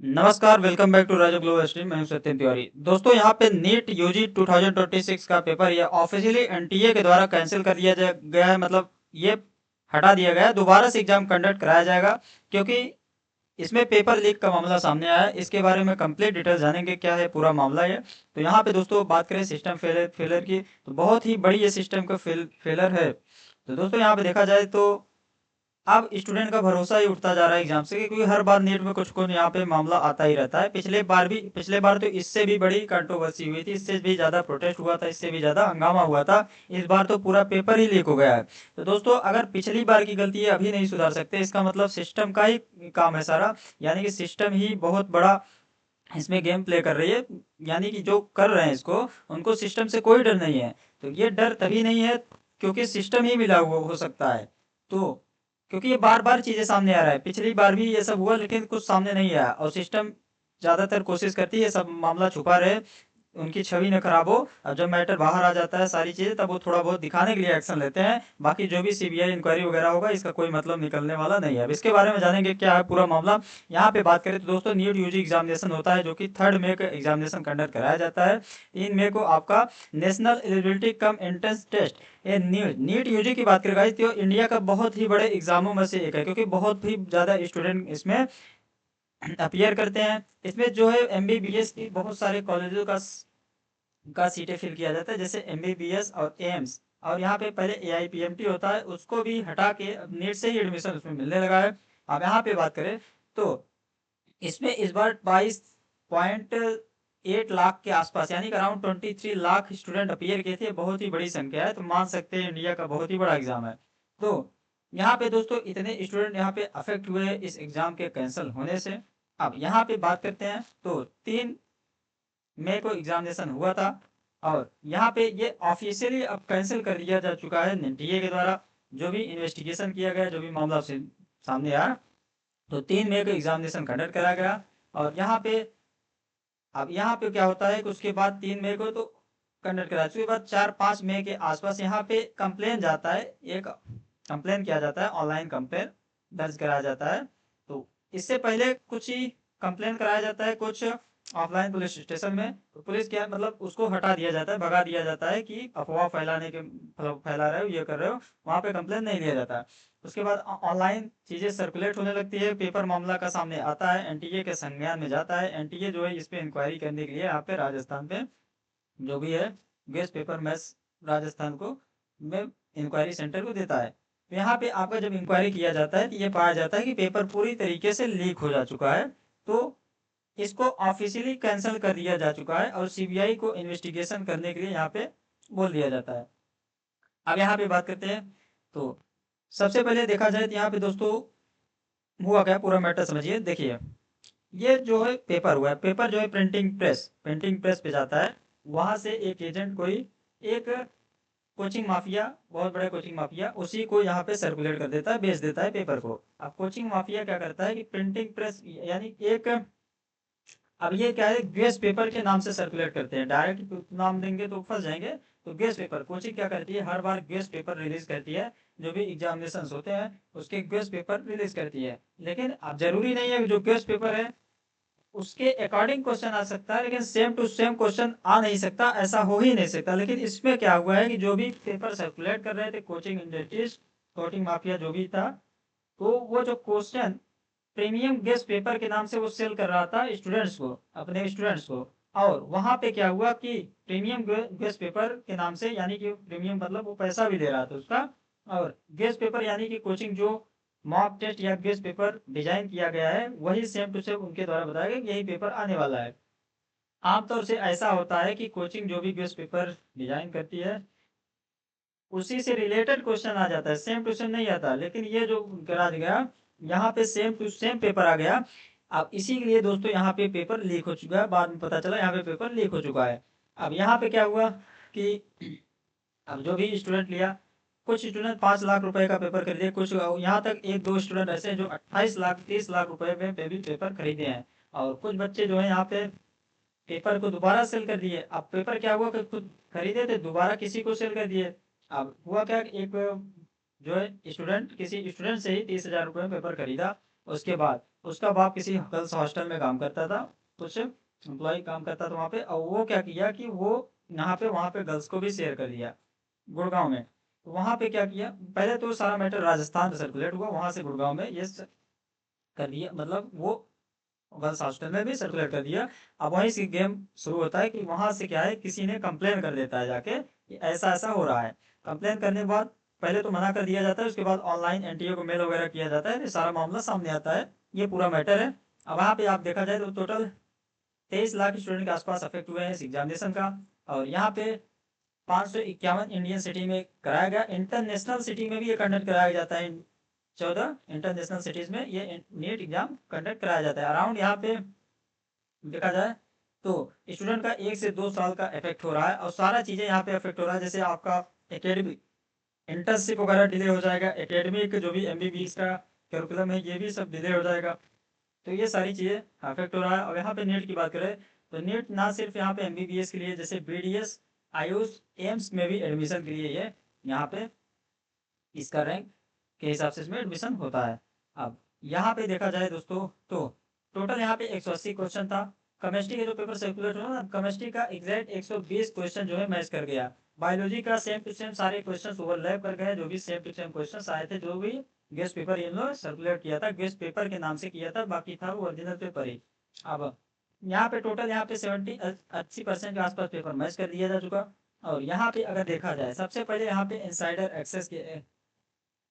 नमस्कार, welcome back to Raja Global Stream. मैं हूं सत्यम तिवारी। दोस्तों, यहाँ पे नीट यूजी 2026 का पेपर ये ऑफिशियली एनटीए के द्वारा कैंसिल कर दिया गया है। मतलब ये हटा दिया गया है। दोबारा से एग्जाम कंडक्ट कराया जाएगा क्योंकि इसमें पेपर लीक का मामला सामने आया है। इसके बारे में कंप्लीट डिटेल जानेंगे क्या है पूरा मामला ये। तो यहाँ पे दोस्तों बात करें सिस्टम फेलर की, तो बहुत ही बड़ी ये सिस्टम का फेलर है। तो दोस्तों यहाँ पे देखा जाए तो अब स्टूडेंट का भरोसा ही उठता जा रहा है एग्जाम से, क्योंकि हर बार नीट में कुछ कुछ यहाँ पे मामला आता ही रहता है। पिछले बार तो इससे भी बड़ी कंट्रोवर्सी हुई थी, इससे भी ज्यादा प्रोटेस्ट हुआ था, इससे भी ज्यादा हंगामा हुआ था। इस बार तो पूरा पेपर ही लीक हो गया है। तो दोस्तों, अगर पिछली बार की गलती है अभी नहीं सुधार सकते, इसका मतलब सिस्टम का ही काम है सारा। यानी कि सिस्टम ही बहुत बड़ा इसमें गेम प्ले कर रही है। यानी कि जो कर रहे हैं इसको, उनको सिस्टम से कोई डर नहीं है। तो ये डर तभी नहीं है क्योंकि सिस्टम ही मिला हुआ हो सकता है। तो क्योंकि ये बार बार चीजें सामने आ रहा है, पिछली बार भी ये सब हुआ लेकिन कुछ सामने नहीं आया, और सिस्टम ज्यादातर कोशिश करती है सब मामला छुपा रहे, उनकी छवि न खराब हो। अब जब मैटर बाहर आ जाता है सारी चीजें, तब वो थोड़ा बहुत दिखाने के लिए एक्शन लेते हैं। बाकी जो भी सीबीआई इंक्वायरी वगैरह होगा, इसका कोई मतलब निकलने वाला नहीं है। अब इसके बारे में जानेंगे क्या है पूरा मामला। यहाँ पे बात करें तो दोस्तों, नीट यूजी एग्जामिनेशन होता है जो कि 3 मई को एग्जामिनेशन कंडक्ट कराया जाता है। 3 मई को आपका national eligibility cum entrance test, ये नीट नीट यूजी की बात करें guys, तो इंडिया का बहुत ही बड़े एग्जामों में से एक है, क्योंकि बहुत ही ज्यादा स्टूडेंट इसमें अपियर करते हैं। इसमें जो है एमबीबीएस की बहुत सारे कॉलेजों का सीटें फिल किया जाता है, जैसे एमबीबीएस और एम्स। और यहाँ पे पहले एआईपीएमटी होता है, उसको भी हटा के अब नीट से ही एडमिशन उसमें मिलने लगा है। अब यहाँ पे बात करें तो इसमें इस बार 22.8 लाख के आसपास, यानी कि अराउंड 23 लाख स्टूडेंट अपियर किए थे। बहुत ही बड़ी संख्या है, तो मान सकते हैं इंडिया का बहुत ही बड़ा एग्जाम है। तो यहाँ पे दोस्तों इतने स्टूडेंट यहाँ पे अफेक्ट हुए इस एग्जाम के कैंसिल होने से। अब यहाँ पे बात करते हैं तो 3 मई को एग्जामिनेशन हुआ था, और यहाँ पे ये ऑफिशियली अब कैंसिल कर दिया जा चुका है एनटीए के द्वारा। जो भी इन्वेस्टिगेशन किया गया, जो भी मामला सामने आया, तो 3 मई को एग्जामिनेशन कंडक्ट करा गया। और यहाँ पे अब यहाँ पे क्या होता है कि उसके बाद 3 मई को तो कंडक्ट करा, उसके बाद 4-5 मई के आसपास यहाँ पे कंप्लेन जाता है, एक कंप्लेन किया जाता है, ऑनलाइन कंप्लेन दर्ज कराया जाता है। तो इससे पहले कुछ ही कंप्लेन कराया जाता है कुछ ऑफलाइन पुलिस स्टेशन में, तो पुलिस क्या मतलब उसको हटा दिया जाता है, भगा दिया जाता है कि अफवाह फैला रहे हो, ये कर रहे हो। वहाँ पे कंप्लेन नहीं लिया जाता। उसके बाद ऑनलाइन चीजें सर्कुलेट होने लगती है, पेपर मामला का सामने आता है, एनटीए के संज्ञान में जाता है। एनटीए जो है इस पे इंक्वायरी करने के लिए यहाँ पे राजस्थान पे जो भी है गेस्ट पेपर मैथ्स राजस्थान को में इंक्वायरी सेंटर को देता है। तो यहाँ पे आपका जब इंक्वायरी किया जाता है तो ये पाया जाता है कि पेपर पूरी तरीके से लीक हो जा चुका है। तो इसको ऑफिशियली कैंसिल कर दिया जा चुका है, और सीबीआई को इन्वेस्टिगेशन करने के लिए यहाँ पे बोल दिया जाता है। अब यहाँ पे बात करते हैं तो सबसे पहले देखा जाए तो यहाँ पे दोस्तों हुआ क्या, पूरा मैटर समझिए। देखिए, ये जो है पेपर हुआ है, पेपर जो है प्रिंटिंग प्रेस पे जाता है। वहां से एक एजेंट कोई एक कोचिंग माफिया, बहुत बड़ा कोचिंग माफिया, उसी को यहाँ पे सर्कुलेट कर देता है, बेच देता है पेपर को। अब कोचिंग माफिया क्या करता है कि प्रिंटिंग प्रेस यानी एक, अब ये क्या है, गेस्ट पेपर के नाम से सर्कुलेट करते हैं, डायरेक्ट नाम देंगे तो फंस जाएंगे। तो गेस्ट पेपर कोचिंग क्या करती है, हर बार गेस्ट पेपर रिलीज करती है। जो भी एग्जामिनेशन होते हैं उसके गेस्ट पेपर रिलीज करती है। लेकिन अब जरूरी नहीं है कि जो गेस्ट पेपर है उसके अकॉर्डिंग क्वेश्चन आ सकता है, लेकिन सेम टू सेम क्वेश्चन आ नहीं सकता, ऐसा हो ही नहीं सकता। लेकिन इसमें क्या हुआ है कि जो भी पेपर सर्कुलेट कर रहे थे कोचिंग इंडस्ट्रीज, कोचिंग माफिया जो भी था, तो वो जो क्वेश्चन प्रीमियम गेस्ट पेपर के नाम से वो सेल कर रहा था स्टूडेंट्स को, अपने स्टूडेंट्स को। और वहां पे क्या हुआ कि प्रीमियम गेस्ट पेपर के नाम से, यानी कि प्रीमियम मतलब वो पैसा भी दे रहा था उसका, और गेस्ट पेपर यानी कि कोचिंग जो मॉक टेस्ट या गेस्ट पेपर डिजाइन किया गया है, वही सेम टू सेम उनके द्वारा बताया गया कि यही पेपर आने वाला है। आमतौर से ऐसा होता है कि कोचिंग जो भी गेस्ट पेपर डिजाइन करती है उसी से रिलेटेड क्वेश्चन आ जाता है, सेम टू सेम नहीं आता। लेकिन ये जो करा गया, यहाँ पे सेम टू सेम पेपर आ गया। अब इसी के लिए दोस्तों यहाँ पे पेपर लीक हो चुका है, बाद में पता चला यहाँ पे पेपर लीक हो चुका है। अब यहाँ पे क्या हुआ कि अब जो भी स्टूडेंट लिया, कुछ स्टूडेंट 5 लाख रुपए का पेपर खरीदे, कुछ यहाँ तक एक दो स्टूडेंट ऐसे हैं जो 28 लाख 30 लाख रुपए में भी पेपर खरीदे हैं। और कुछ बच्चे जो है यहाँ पे पेपर को दोबारा सेल कर दिए। अब पेपर क्या हुआ कि खुद खरीदे थे, दोबारा किसी को सेल कर दिए। अब हुआ क्या कि एक जो है स्टूडेंट किसी स्टूडेंट से ही 30,000 रुपये में पेपर खरीदा, उसके बाद उसका बाप किसी गर्ल्स हॉस्टल में काम करता था, कुछ एम्प्लॉय काम करता था वहाँ पे, और वो क्या किया कि वो यहाँ पे वहाँ पे गर्ल्स को भी शेयर कर दिया गुड़गांव में। तो वहाँ पे क्या किया, पहले तो सारा मैटर राजस्थान में सर्कुलेट हुआ, वहाँ से गुड़गांव में ये कर दिया, मतलब वो गर्ल्स हॉस्टल में भी सर्कुलेट कर दिया। अब वहीं से गेम शुरू होता है कि वहां से क्या है, किसी ने कंप्लेन कर देता है जाके कि ऐसा ऐसा हो रहा है। कंप्लेन करने के बाद पहले तो मना कर दिया जाता है, उसके बाद ऑनलाइन एनटीए को मेल वगैरह किया जाता है, ये सारा मामला सामने आता है, ये पूरा मैटर है। अब वहाँ पे आप देखा जाए तो टोटल 23 लाख स्टूडेंट के आसपास अफेक्ट हुए हैं इस एग्जामिनेशन का। और यहाँ पे 551 इंडियन सिटी में कराया गया, इंटरनेशनल सिटी में भी ये कंडक्ट कराया जाता है। 14 इंटरनेशनल सिटीज में ये नीट एग्जाम कंडक्ट कराया जाता है। अराउंड यहाँ पे देखा जाए तो स्टूडेंट का 1 से 2 साल का इफेक्ट हो रहा है, और सारा चीजें यहाँ पे इफेक्ट हो रहा है। जैसे आपका एकेडमिक इंटर्नशिप वगैरह डिले हो जाएगा, एकेडमिक जो भी एमबीबीएस का करिकुलम है ये भी सब डिले हो जाएगा। तो ये सारी चीजें अफेक्ट हो रहा है। और यहाँ पे नीट की बात करें तो नीट ना सिर्फ यहाँ पे एमबीबीएस के लिए, जैसे बीडीएस, आयुष, एम्स में भी एडमिशन के लिए ये यहाँ पे इसका रैंक के हिसाब से इसमें एडमिशन होता है। अब यहाँ पे देखा जाए दोस्तों तो टोटल यहाँ पे 180 क्वेश्चन था। केमिस्ट्री के जो पेपर सर्कुलेट हुआ ना, केमिस्ट्री का एग्जैक्ट 120 क्वेश्चन जो है मैच कर गया। बायोलॉजी का सेम टू सेम सारे क्वेश्चन ओवरलैप कर गए, जो भी सेम टू सेम क्वेश्चन आए थे, जो भी गेस्ट पेपर इन लोग सर्कुलेट किया था, गेस्ट पेपर के नाम से किया था, बाकी था वो ओरिजिनल पेपर ही। अब यहाँ पे टोटल यहाँ पे 80% के आसपास पेपर मैच कर दिया जा चुका। और यहाँ पे अगर देखा जाए, सबसे पहले यहाँ पे इनसाइडर एक्सेस के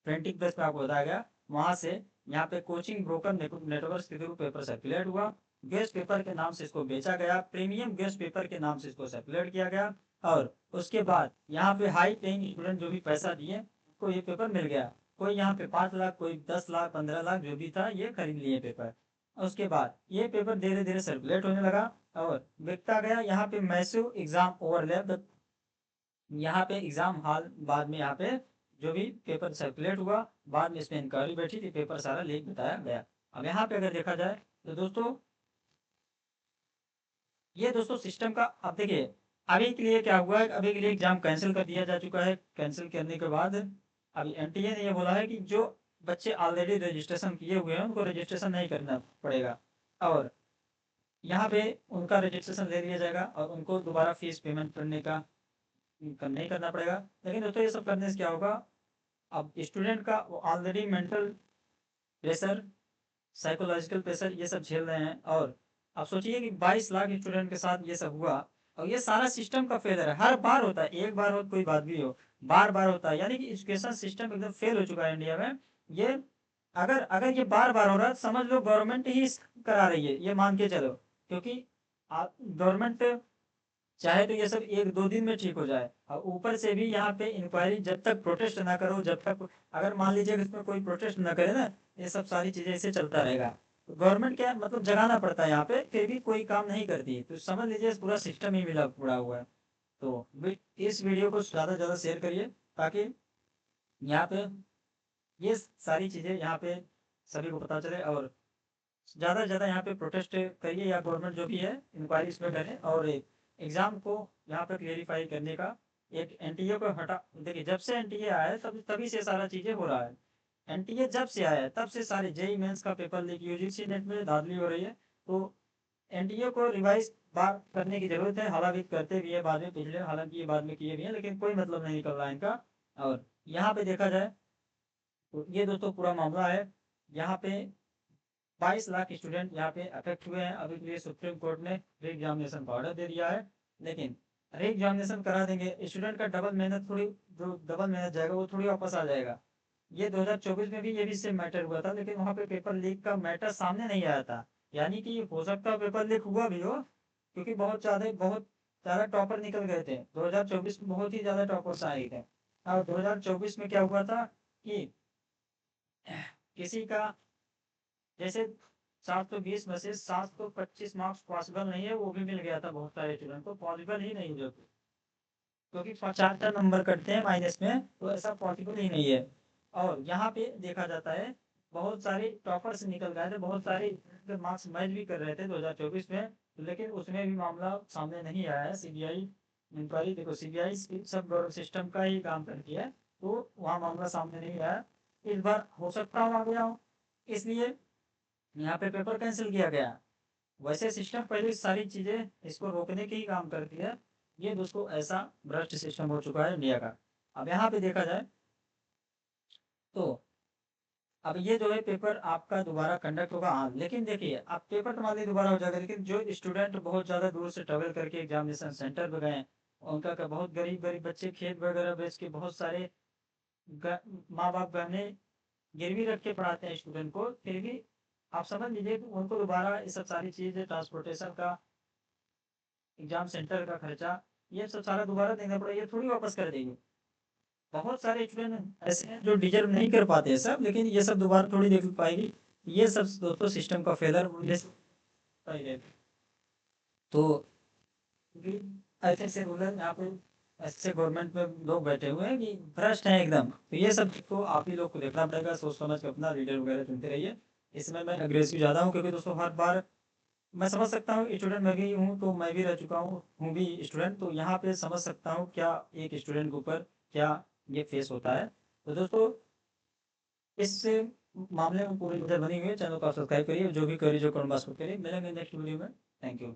प्रिंटिंग प्रेस पे आपको बताया गया, वहां से यहाँ पे कोचिंग ब्रोकर नेटवर्क के थ्रू पेपर सर्कुलेट हुआ, गेस्ट पेपर के नाम से इसको बेचा गया, प्रीमियम गेस्ट पेपर के नाम से इसको सर्कुलेट किया गया। और उसके बाद यहाँ पे हाई पेइंग स्टूडेंट जो भी पैसा दिए उनको ये पेपर मिल गया। कोई यहाँ पे 5 लाख, कोई 10 लाख, 15 लाख जो भी था ये खरीद लिए पेपर। उसके बाद ये पेपर धीरे धीरे सर्कुलेट होने लगा और बिकता गया। यहाँ पे मैसिव एग्जाम ओवरलैप, यहाँ पे एग्जाम हॉल बाद में यहाँ पे जो भी पेपर सर्कुलेट हुआ, बाद में इसमें इंक्वायरी बैठी थी, पेपर सारा लीक बताया गया। अब यहाँ पे अगर देखा जाए तो दोस्तों ये दोस्तों सिस्टम का, अब देखिए अभी के लिए क्या हुआ है, अभी के लिए एग्जाम कैंसिल कर दिया जा चुका है। कैंसिल करने के बाद अभी एनटीए ने ये बोला है कि जो बच्चे ऑलरेडी रजिस्ट्रेशन किए हुए हैं उनको रजिस्ट्रेशन नहीं करना पड़ेगा, और यहाँ पे उनका रजिस्ट्रेशन ले लिया जाएगा और उनको दोबारा फीस पेमेंट करने का नहीं करना पड़ेगा। लेकिन दोस्तों ये सब करने से क्या होगा, अब स्टूडेंट का already mental pressure, psychological pressure ये सब झेल रहे हैं। और आप सोचिए कि 22 लाख स्टूडेंट के साथ ये सब हुआ, और ये सारा सिस्टम का फेलियर है। हर बार होता है, एक बार हो कोई बात भी हो, बार बार होता है। यानी कि एजुकेशन सिस्टम एकदम फेल हो चुका है इंडिया में। ये अगर अगर ये बार बार हो रहा है तो समझ लो गवर्नमेंट ही करा रही है, ये मान के चलो। क्योंकि गवर्नमेंट चाहे तो ये सब 1-2 दिन में ठीक हो जाए, और ऊपर से भी यहाँ पे इंक्वायरी जब तक प्रोटेस्ट ना करो, जब तक अगर मान लीजिए कि इसमें कोई प्रोटेस्ट ना करे ना, ये सब सारी चीजें ऐसे चलता रहेगा। तो गवर्नमेंट क्या मतलब जगाना पड़ता है यहाँ पे, फिर भी कोई काम नहीं करती, तो समझ लीजिए पूरा सिस्टम ही मिला पड़ा हुआ है। तो इस वीडियो को ज्यादा से ज्यादा शेयर करिए, ताकि यहाँ पे ये सारी चीजें यहाँ पे सभी को पता चले, और ज़्यादा से ज़्यादा यहाँ पे प्रोटेस्ट करिए, या गवर्नमेंट जो भी है इंक्वायरी इसमें करे, और एग्ज़ाम को यहाँ पे क्लेरिफाई करने का एक एनटीए को हटा। देखिए जब से एनटीए आया है तब तभी से सारा चीज़ें हो रहा है। एनटीए जब से आया है तब से सारे जेई मेंस का पेपर लीक, यूजीसी नेट में धांधली हो रही है। तो एनटीए को रिवाइज बार करने की जरूरत है, हालांकि करते भी है बाद में पिछले, हालांकि ये बाद में किए भी हैं, लेकिन कोई मतलब नहीं निकल रहा है इनका। और यहाँ पे देखा जाए तो ये दोस्तों पूरा मामला है। यहाँ पे 22 लाख स्टूडेंट यहाँ पे अफेक्ट हुए हैं। अभी के लिए सुप्रीम कोर्ट ने री एग्जामिनेशन का ऑर्डर दे दिया है, लेकिन री एग्जामिनेशन करा देंगे, स्टूडेंट का डबल मेहनत थोड़ी, जो डबल मेहनत जाएगा वो थोड़ी वापस आ जाएगा। ये 2024 में भी ये भी सेम मैटर हुआ था, लेकिन वहाँ पे पेपर लीक का मैटर सामने नहीं आया था। यानी कि हो सकता है पेपर लीक हुआ भी हो, क्योंकि बहुत ज़्यादा टॉपर निकल गए थे 2024 में, बहुत ही ज़्यादा टॉपर्स आए थे। और 2024 में क्या हुआ था कि किसी का जैसे 720 में से 725 मार्क्स पॉसिबल नहीं है, वो भी मिल गया था बहुत सारे स्टूडेंट को, पॉसिबल ही नहीं जो, क्योंकि 50 नंबर कटते हैं माइनस में, तो ऐसा पॉसिबल ही नहीं है। और यहाँ पे देखा जाता है बहुत सारे टॉपर्स निकल गए थे, बहुत सारे मार्क्स मैच भी कर रहे थे 2024 में, लेकिन उसमें भी मामला सामने नहीं आया है। सीबीआई इंक्वायरी, देखो सीबीआई सब सिस्टम का ही काम करती है, तो वहाँ मामला सामने नहीं आया। इस बार हो सकता हो आ गया हो, इसलिए यहाँ पे पेपर कैंसिल किया गया। वैसे सिस्टम पहले सारी चीजें इसको रोकने के ही काम करती है। ये दोस्तों ऐसा भ्रष्ट सिस्टम हो चुका है इंडिया का। अब यहाँ पे देखा जाए तो अब ये जो है पेपर आपका दोबारा कंडक्ट होगा, हाँ, लेकिन देखिए अब पेपर तो मान लीजिए दोबारा हो जाएगा, लेकिन जो स्टूडेंट बहुत ज़्यादा दूर से ट्रेवल करके एग्जामिनेशन सेंटर पे गए, उनका का बहुत गरीब गरीब बच्चे खेत वगैरह बेच के बहुत सारे माँ बाप गहने गिरवी रख के पढ़ाते हैं स्टूडेंट को, फिर भी आप समझ लीजिए कि उनको दोबारा ये सब सारी चीज़ें, ट्रांसपोर्टेशन का, एग्जाम सेंटर का खर्चा, ये सब सारा दोबारा देना पड़ेगा, ये थोड़ी वापस कर देंगे। बहुत सारे स्टूडेंट ऐसे हैं जो डिजर्व नहीं कर पाते हैं सब, लेकिन ये सब दोबारा थोड़ी देख पाएगी। ये सब दोस्तों सिस्टम का फेलर ये सब पाएंगे। तो क्योंकि ऐसे ऐसे रूलर यहाँ पे ऐसे गवर्नमेंट में लोग बैठे हुए हैं कि भ्रष्ट हैं एकदम, तो ये सब को आप ही लोग को देखना पड़ेगा, सोच समझ के अपना लीडर वगैरह चुनते रहिए। इसमें मैं अग्रेसिव ज़्यादा हूँ क्योंकि दोस्तों हर बार मैं समझ सकता हूँ, स्टूडेंट मैं भी हूँ, तो मैं भी रह चुका हूँ भी स्टूडेंट, तो यहाँ पे समझ सकता हूँ क्या एक स्टूडेंट के ऊपर क्या ये फेस होता है। तो दोस्तों इस मामले में पूरी नजर बनी हुई है, चैनल को सब्सक्राइब करिए, जो भी करिए जो कमेंट बॉक्स में करिए, मिलेंगे नेक्स्ट वीडियो में। Thank you.